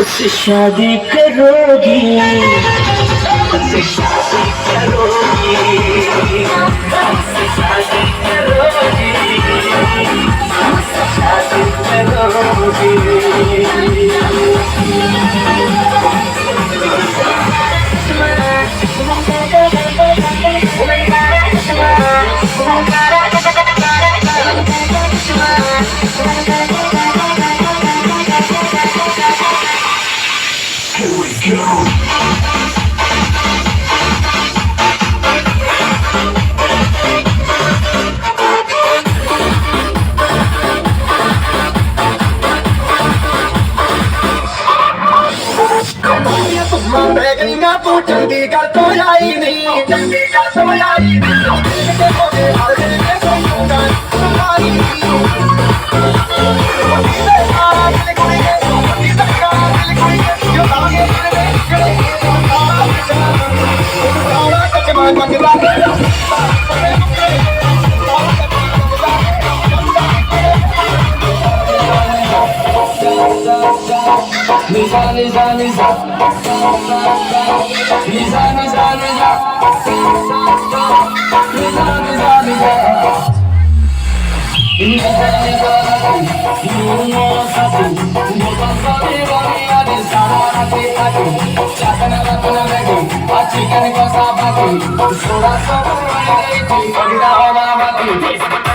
मुझसे शादी करोगी, मुझसे शादी करोगी, मुझसे शादी करोगी, मुझसे शादी करोगी। Here we go. मैं पूछूंगी कल तो आई नहीं, जल्दी का समय आई नहीं, हर दिन में सोचूंगा तुम्हारी Lisa, Lisa, Lisa, Lisa, Lisa, Lisa, Lisa, Lisa, Lisa. Lisa, Lisa, you know something. Don't sorry, worry, I just wanna be happy. Chakana, chakana, baby, a chicken goes up, baby. Soda, soda, baby, baby, baby, baby, baby.